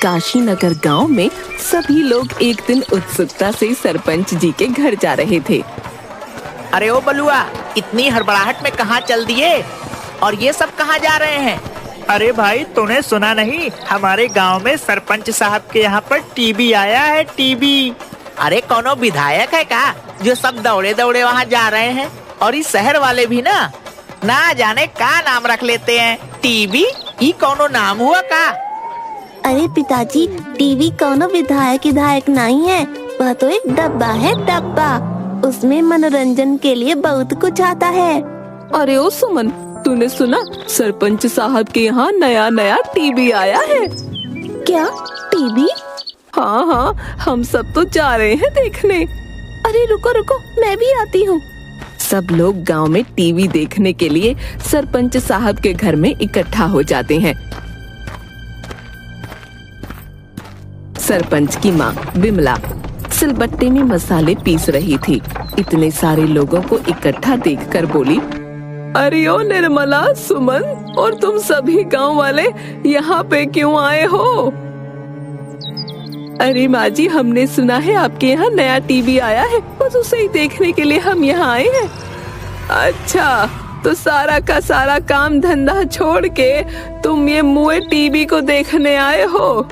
काशी नगर गांव में सभी लोग एक दिन उत्सुकता से सरपंच जी के घर जा रहे थे। अरे ओ बलुआ, इतनी हड़बड़ाहट में कहाँ चल दिए और ये सब कहाँ जा रहे हैं? अरे भाई, तूने सुना नहीं? हमारे गांव में सरपंच साहब के यहाँ पर टीबी आया है, टीबी। अरे कौनो विधायक है का जो सब दौड़े दौड़े वहाँ जा रहे हैं? और इस शहर वाले भी ना जाने का नाम रख लेते हैं, टीबी। ये कौनो नाम हुआ का? अरे पिताजी, टीवी कौनो विधायक नहीं है, वह तो एक डब्बा है, डब्बा। उसमें मनोरंजन के लिए बहुत कुछ आता है। अरे ओ सुमन, तूने सुना सरपंच साहब के यहाँ नया टीवी आया है? क्या टीवी? हाँ, हम सब तो जा रहे हैं देखने। अरे रुको, मैं भी आती हूँ। सब लोग गांव में टीवी देखने के लिए सरपंच साहब के घर में इकट्ठा हो जाते हैं। सरपंच की माँ विमला सिलबट्टे में मसाले पीस रही थी। इतने सारे लोगों को इकट्ठा देखकर बोली, अरे ओ निर्मला, सुमन और तुम सभी गांव वाले यहाँ पे क्यों आए हो? अरे माँ जी, हमने सुना है आपके यहाँ नया टीवी आया है, बस उसे ही देखने के लिए हम यहाँ आए हैं। अच्छा, तो सारा का सारा काम धंधा छोड़ के तुम ये मुए टीवी को देखने आए हो?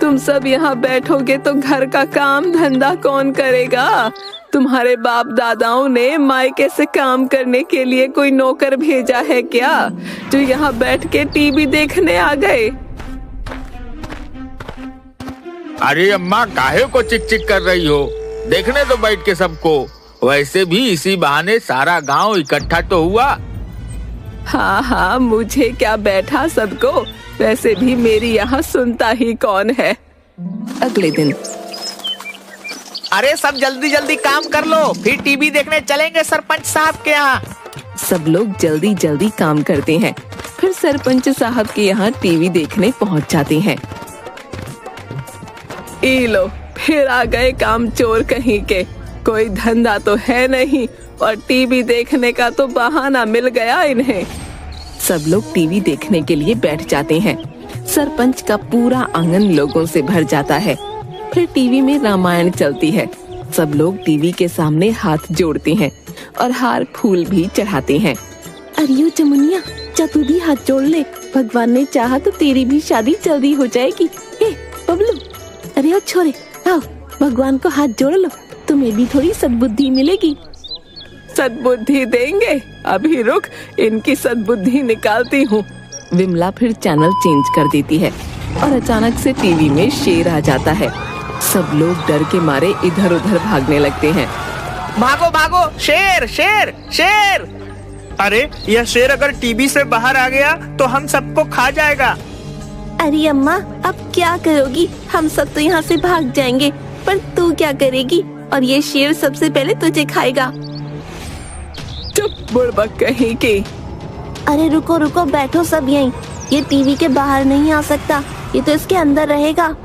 तुम सब यहाँ बैठोगे तो घर का काम धंधा कौन करेगा? तुम्हारे बाप दादाओं ने मायके से काम करने के लिए कोई नौकर भेजा है क्या, जो यहाँ बैठ के टीवी देखने आ गए? अरे अम्मा, काहे को चिक कर रही हो? देखने तो बैठ के सबको। वैसे भी इसी बहाने सारा गांव इकट्ठा तो हुआ। हाँ, मुझे क्या बैठा सबको, वैसे भी मेरी यहाँ सुनता ही कौन है। अगले दिन, अरे सब जल्दी काम कर लो, फिर टीवी देखने चलेंगे सरपंच साहब के यहाँ। सब लोग जल्दी काम करते हैं, फिर सरपंच साहब के यहाँ टीवी देखने पहुँच जाते हैं। ई लो, फिर आ गए काम चोर कहीं के। कोई धंधा तो है नहीं और टीवी देखने का तो बहाना मिल गया इन्हें। सब लोग टीवी देखने के लिए बैठ जाते हैं। सरपंच का पूरा आंगन लोगों से भर जाता है। फिर टीवी में रामायण चलती है। सब लोग टीवी के सामने हाथ जोड़ते हैं और हार फूल भी चढ़ाते हैं। अरे चमुनिया, तू भी हाथ जोड़ ले, भगवान ने चाहा तो तेरी भी शादी जल्दी हो जाएगी। हे बबलू, अरे ओ छोरे, आओ भगवान को हाथ जोड़ लो, तुम्हें भी थोड़ी सद्बुद्धि मिलेगी। सद्बुद्धि देंगे? अभी रुक, इनकी सद्बुद्धि निकालती हूँ। विमला फिर चैनल चेंज कर देती है और अचानक से टीवी में शेर आ जाता है। सब लोग डर के मारे इधर उधर भागने लगते हैं। भागो, शेर! अरे यह शेर अगर टीवी से बाहर आ गया तो हम सबको खा जाएगा। अरे अम्मा, अब क्या करोगी? हम सब तो यहाँ से भाग जाएंगे, पर तू क्या करेगी? और ये शेर सबसे पहले तुझे खाएगा। चुप बुड़बक कहीं की। अरे रुको, बैठो सब यहीं। ये टीवी के बाहर नहीं आ सकता, ये तो इसके अंदर रहेगा।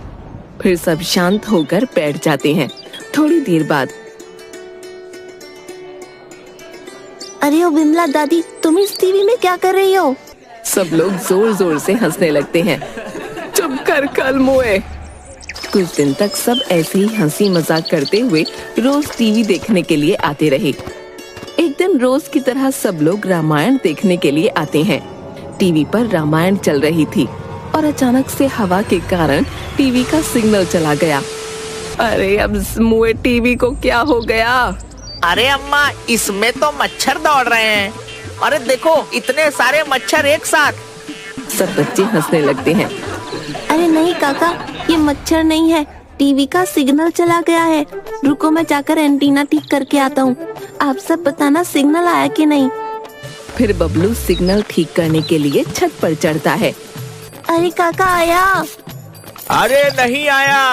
फिर सब शांत होकर बैठ जाते हैं। थोड़ी देर बाद, अरे ओ विमला दादी, तुम इस टीवी में क्या कर रही हो? सब लोग जोर से हंसने लगते हैं। चुप कर कल मुए। कुछ दिन तक सब ऐसे ही हंसी मजाक करते हुए रोज टीवी देखने के लिए आते रहे। एक दिन रोज की तरह सब लोग रामायण देखने के लिए आते हैं। टीवी पर रामायण चल रही थी और अचानक से हवा के कारण टीवी का सिग्नल चला गया। अरे अब मुए टीवी को क्या हो गया? अरे अम्मा, इसमें तो मच्छर दौड़ रहे हैं। अरे देखो, इतने सारे मच्छर एक साथ। सब बच्चे हंसने लगते हैं। अरे नहीं काका, ये मच्छर नहीं है, टीवी का सिग्नल चला गया है। रुको, मैं जाकर एंटीना ठीक करके आता हूँ। आप सब बताना सिग्नल आया कि नहीं। फिर बबलू सिग्नल ठीक करने के लिए छत पर चढ़ता है। अरे काका, आया? अरे नहीं आया।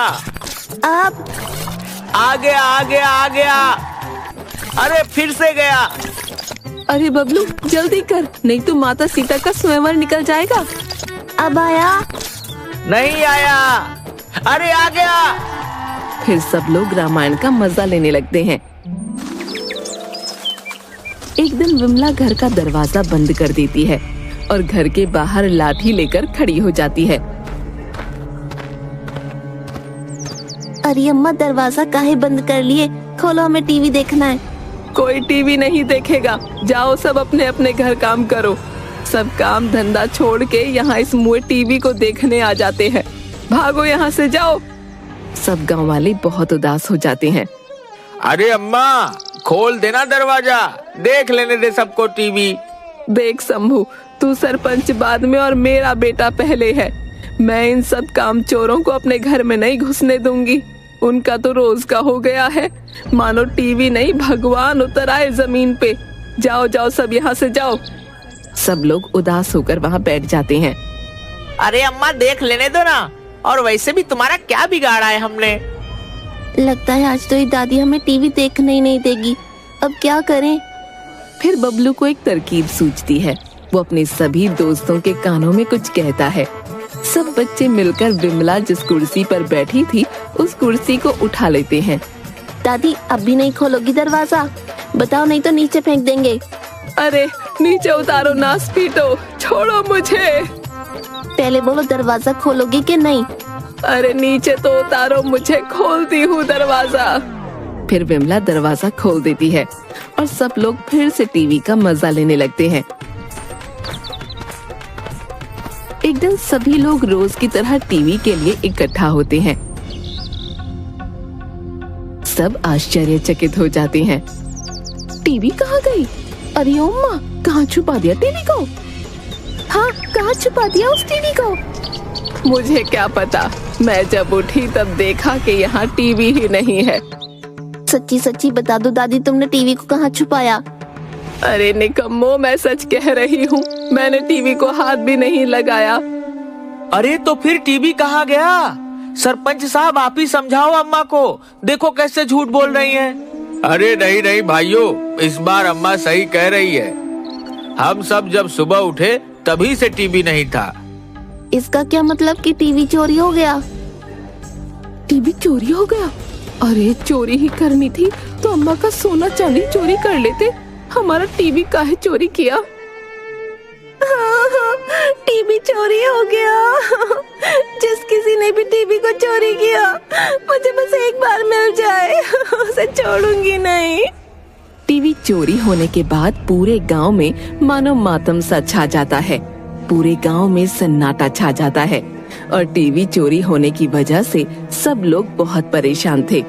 अब आ गया। अरे फिर से गया। अरे बबलू, जल्दी कर, नहीं तो माता सीता का स्वयंवर निकल जाएगा। अब आया? नहीं आया। अरे आ गया। फिर सब लोग रामायण का मजा लेने लगते हैं। एक दिन विमला घर का दरवाजा बंद कर देती है और घर के बाहर लाठी लेकर खड़ी हो जाती है। अरे अम्मा, दरवाजा काहे बंद कर लिए? खोलो, हमें टीवी देखना है। कोई टीवी नहीं देखेगा। जाओ सब अपने अपने घर काम करो। सब काम धंधा छोड़ के यहाँ इस मुए टीवी को देखने आ जाते हैं। भागो यहाँ से, जाओ। सब गांव वाले बहुत उदास हो जाते हैं। अरे अम्मा, खोल देना दरवाजा, देख लेने दे सबको टीवी। देख शंभू, तू सरपंच बाद में और मेरा बेटा पहले है। मैं इन सब काम चोरों को अपने घर में नहीं घुसने दूंगी। उनका तो रोज का हो गया है, मानो टीवी नहीं भगवान उतर आए जमीन पे। जाओ जाओ सब यहाँ से जाओ। सब लोग उदास होकर वहाँ बैठ जाते हैं। अरे अम्मा, देख लेने दो ना। और वैसे भी तुम्हारा क्या बिगाड़ा है हमने? लगता है आज तो ये दादी हमें टीवी देखने ही नहीं देगी। अब क्या करें? फिर बबलू को एक तरकीब सूझती है। वो अपने सभी दोस्तों के कानों में कुछ कहता है। सब बच्चे मिलकर विमला जिस कुर्सी पर बैठी थी उस कुर्सी को उठा लेते हैं। दादी, अब भी नहीं खोलोगी दरवाजा? बताओ, नहीं तो नीचे फेंक देंगे। अरे नीचे उतारो, नास पीटो, छोड़ो मुझे। पहले बोलो, दरवाजा खोलोगी कि नहीं? अरे नीचे तो उतारो मुझे, खोलती हूँ दरवाजा। फिर विमला दरवाजा खोल देती है और सब लोग फिर से टीवी का मजा लेने लगते हैं। एक दिन सभी लोग रोज की तरह टीवी के लिए इकट्ठा होते हैं। सब आश्चर्यचकित हो जाते हैं। टीवी कहाँ गई? अरे अम्मा, कहाँ छुपा दिया टीवी को? हाँ, कहाँ छुपा दिया उस टीवी को? मुझे क्या पता, मैं जब उठी तब देखा कि यहाँ टीवी ही नहीं है। सच्ची सच्ची बता दो दादी, तुमने टीवी को कहाँ छुपाया? अरे निकम्मो, मैं सच कह रही हूँ, मैंने टीवी को हाथ भी नहीं लगाया। अरे तो फिर टीवी कहाँ गया? सरपंच साहब, आप ही समझाओ अम्मा को। देखो कैसे झूठ बोल रही हैं। अरे नहीं नहीं भाइयों, इस बार अम्मा सही कह रही है। हम सब जब सुबह उठे तभी से टीवी नहीं था। इसका क्या मतलब कि टीवी चोरी हो गया? टीवी चोरी हो गया? अरे चोरी ही करनी थी तो अम्मा का सोना चांदी चोरी कर लेते। हमारा टीवी काहे चोरी किया? टीवी चोरी हो गया। जिस किसी ने भी टीवी को चोरी किया, मुझे बस एक बार मिल जाए, उसे छोड़ूंगी नहीं। टीवी चोरी होने के बाद पूरे गांव में मानो मातम सा छा जाता है। पूरे गांव में सन्नाटा छा जाता है और टीवी चोरी होने की वजह से सब लोग बहुत परेशान थे।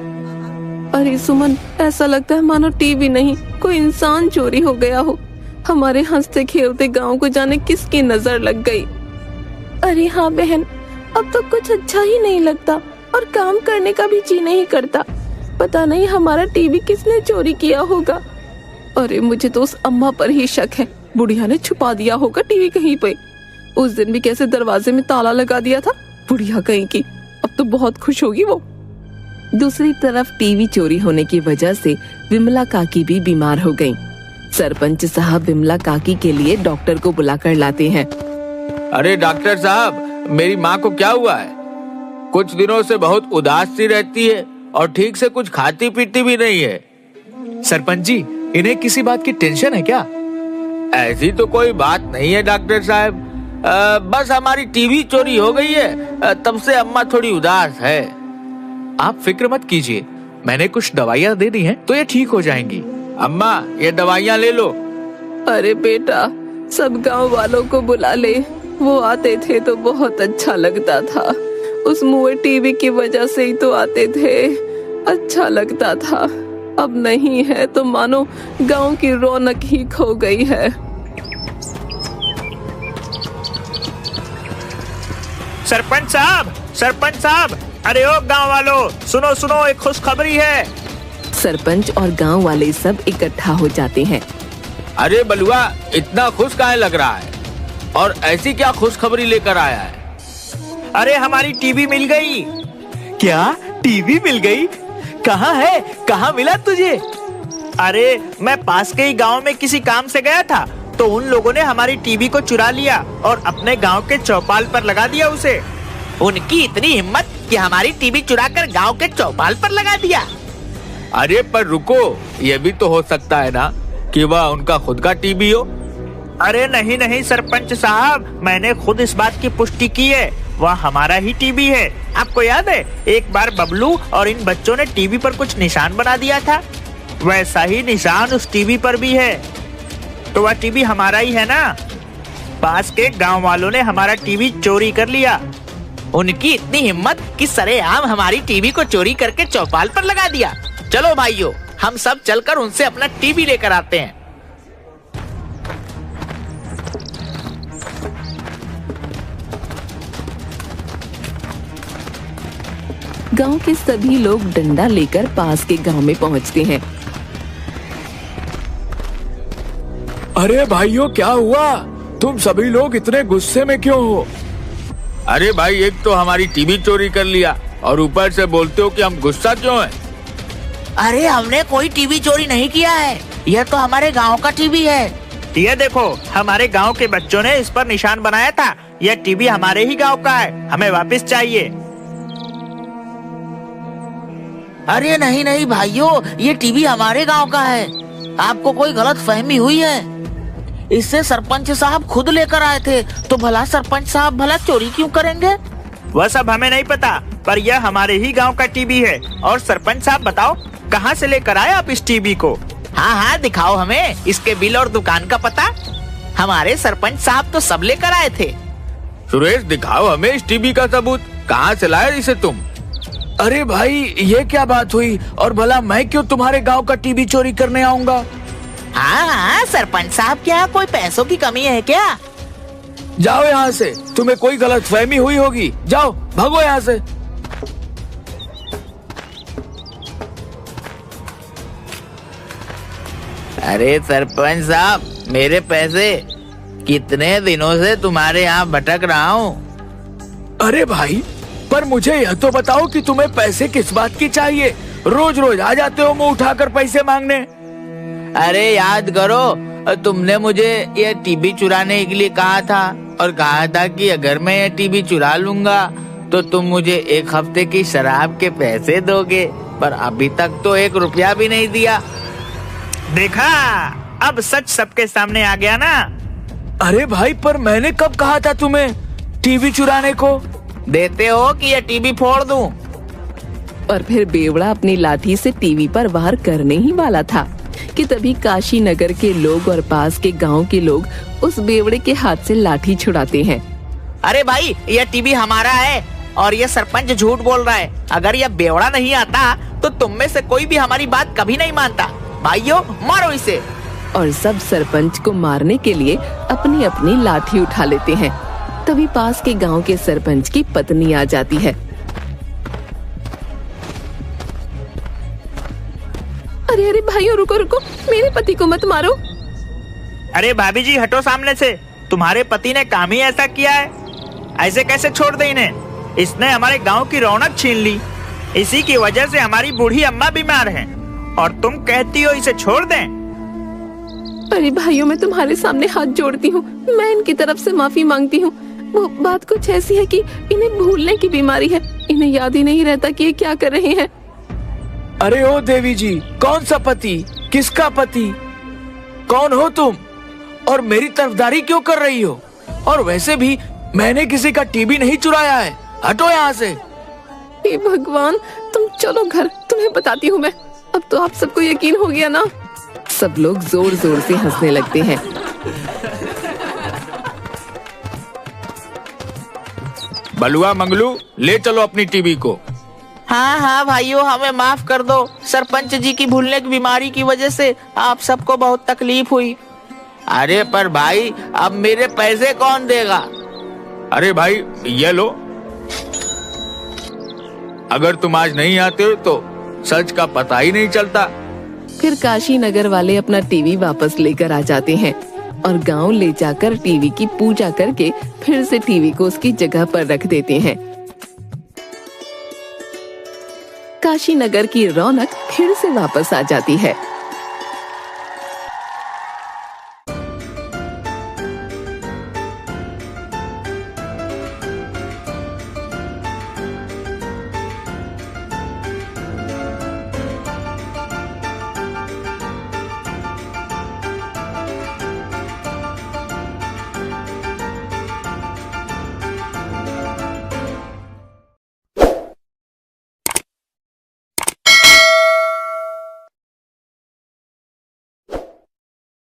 अरे सुमन, ऐसा लगता है मानो टीवी नहीं, कोई इंसान चोरी हो गया हो। हमारे हंसते खेलते गांव को जाने किसकी नजर लग गई। अरे हाँ बहन, अब तो कुछ अच्छा ही नहीं लगता और काम करने का भी जी नहीं करता। पता नहीं हमारा टीवी किसने चोरी किया होगा। अरे मुझे तो उस अम्मा पर ही शक है, बुढ़िया ने छुपा दिया होगा टीवी कहीं पे। उस दिन भी कैसे दरवाजे में ताला लगा दिया था, बुढ़िया कहीं की। अब तो बहुत खुश होगी वो। दूसरी तरफ टीवी चोरी होने की वजह से विमला काकी भी बीमार हो गईं। सरपंच साहब विमला काकी के लिए डॉक्टर को बुलाकर लाते हैं। अरे डॉक्टर साहब, मेरी माँ को क्या हुआ है? कुछ दिनों से बहुत उदास सी रहती है और ठीक से कुछ खाती पीती भी नहीं है। सरपंच जी, इन्हें किसी बात की टेंशन है क्या? ऐसी तो कोई बात नहीं है डॉक्टर साहब, बस हमारी टीवी चोरी हो गई है, तब से अम्मा थोड़ी उदास है। आप फिक्र मत कीजिए, मैंने कुछ दवाइयाँ दे दी हैं तो ये ठीक हो जाएंगी। अम्मा, ये दवाइयाँ ले लो। अरे बेटा, सब गांव वालों को बुला ले, वो आते थे तो बहुत अच्छा लगता था। उस मुए टीवी की वजह से ही तो आते थे, अच्छा लगता था। अब नहीं है तो मानो गांव की रौनक ही खो गई है। सरपंच साहब, अरे ओ गांव वालों, सुनो सुनो, एक खुशखबरी है। सरपंच और गांव वाले सब इकट्ठा हो जाते हैं। अरे बलुआ, इतना खुश काहे लग रहा है? और ऐसी क्या खुशखबरी लेकर आया है? अरे हमारी टीवी मिल गई। क्या टीवी मिल गई? कहाँ है? कहाँ मिला तुझे? अरे मैं पास के ही गांव में किसी काम से गया था तो उन लोगों ने हमारी टीवी को चुरा लिया और अपने गांव के चौपाल पर लगा दिया उसे। उनकी इतनी हिम्मत कि हमारी टीवी चुराकर गांव के चौपाल पर लगा दिया। अरे पर रुको, ये भी तो हो सकता है ना कि वह उनका खुद का टीवी हो। अरे नहीं नहीं सरपंच साहब, मैंने खुद इस बात की पुष्टि की है। वह हमारा ही टीवी है। आपको याद है एक बार बबलू और इन बच्चों ने टीवी पर कुछ निशान बना दिया था, वैसा ही निशान उस टीवी पर भी है। तो वह टीवी हमारा ही है ना। पास के गांव वालों ने हमारा टीवी चोरी कर लिया। उनकी इतनी हिम्मत कि सरेआम हमारी टीवी को चोरी करके चौपाल पर लगा दिया। चलो भाइयों, हम सब चलकर उनसे अपना टीवी लेकर आते हैं। गांव के सभी लोग डंडा लेकर पास के गांव में पहुंचते हैं। अरे भाइयों, क्या हुआ? तुम सभी लोग इतने गुस्से में क्यों हो? अरे भाई, एक तो हमारी टीवी चोरी कर लिया और ऊपर से बोलते हो कि हम गुस्सा क्यों हैं? अरे हमने कोई टीवी चोरी नहीं किया है, यह तो हमारे गांव का टीवी है। ये देखो, हमारे गांव के बच्चों ने इस पर निशान बनाया था। यह टीवी हमारे ही गांव का है, हमें वापस चाहिए। अरे नहीं नहीं भाइयों, ये टीवी हमारे गांव का है। आपको कोई गलत फहमी हुई है। इससे सरपंच साहब खुद लेकर आए थे, तो भला सरपंच साहब भला चोरी क्यों करेंगे? वह सब हमें नहीं पता, पर यह हमारे ही गांव का टीवी है। और सरपंच साहब बताओ, कहां से लेकर आए आप इस टीवी को? हाँ हाँ, दिखाओ हमें इसके बिल और दुकान का पता। हमारे सरपंच साहब तो सब लेकर आए थे। सुरेश, दिखाओ हमें इस टीवी का सबूत। कहाँ से लाए इसे तुम? अरे भाई, ये क्या बात हुई? और भला मैं क्यों तुम्हारे गांव का टीवी चोरी करने आऊंगा? हाँ हाँ, सरपंच साहब क्या कोई पैसों की कमी है क्या? जाओ यहाँ से, तुम्हें कोई गलतफहमी हुई होगी। जाओ, भागो यहाँ से। अरे सरपंच साहब, मेरे पैसे। कितने दिनों से तुम्हारे यहाँ भटक रहा हूँ। अरे भाई, पर मुझे यह तो बताओ कि तुम्हें पैसे किस बात की चाहिए? रोज रोज आ जाते हो मुंह उठाकर पैसे मांगने। अरे याद करो, तुमने मुझे ये टीवी चुराने के लिए कहा था और कहा था कि अगर मैं ये टीवी चुरा लूंगा तो तुम मुझे 1 हफ्ते की शराब के पैसे दोगे, पर अभी तक तो 1 रुपया भी नहीं दिया। देखा, अब सच सबके सामने आ गया ना। अरे भाई, पर मैंने कब कहा था तुम्हें टीवी चुराने को? देते हो कि ये टीवी फोड़ दूं? और फिर बेवड़ा अपनी लाठी से टीवी पर वार करने ही वाला था कि तभी काशी नगर के लोग और पास के गांव के लोग उस बेवड़े के हाथ से लाठी छुड़ाते हैं। अरे भाई, यह टीवी हमारा है और ये सरपंच झूठ बोल रहा है। अगर यह बेवड़ा नहीं आता तो तुम में से कोई भी हमारी बात कभी नहीं मानता। भाइयों, मारो इसे। और सब सरपंच को मारने के लिए अपनी अपनी लाठी उठा लेते हैं। तभी पास के गांव के सरपंच की पत्नी आ जाती है। अरे अरे भाइयों, रुको रुको, मेरे पति को मत मारो। अरे भाभी जी, हटो सामने से। तुम्हारे पति ने काम ही ऐसा किया है, ऐसे कैसे छोड़ दे इन्हें? इसने हमारे गांव की रौनक छीन ली। इसी की वजह से हमारी बूढ़ी अम्मा बीमार हैं और तुम कहती हो इसे छोड़ दें? अरे भाइयों, मैं तुम्हारे सामने हाथ जोड़ती हूँ, मैं इनकी तरफ से माफी मांगती हूँ। वो बात कुछ ऐसी है कि इन्हें भूलने की बीमारी है। इन्हें याद ही नहीं रहता कि ये क्या कर रहे हैं। अरे ओ देवी जी, कौन सा पति? किसका पति? कौन हो तुम? और मेरी तरफदारी क्यों कर रही हो? और वैसे भी मैंने किसी का टीवी नहीं चुराया है। हटो यहाँ से। हे भगवान, तुम चलो घर, तुम्हें बताती हूँ मैं। अब तो आप सबको यकीन हो गया ना। सब लोग जोर जोर से हंसने लगते हैं। बलुआ मंगलू, ले चलो अपनी टीवी को। हाँ हाँ भाइयों, हमें माफ कर दो। सरपंच जी की भूलने की बीमारी की वजह से आप सबको बहुत तकलीफ हुई। अरे पर भाई, अब मेरे पैसे कौन देगा? अरे भाई, ये लो। अगर तुम आज नहीं आते हो तो सच का पता ही नहीं चलता। फिर काशी नगर वाले अपना टीवी वापस लेकर आ जाते हैं और गांव ले जाकर टीवी की पूजा करके फिर से टीवी को उसकी जगह पर रख देते हैं। काशी नगर की रौनक फिर से वापस आ जाती है।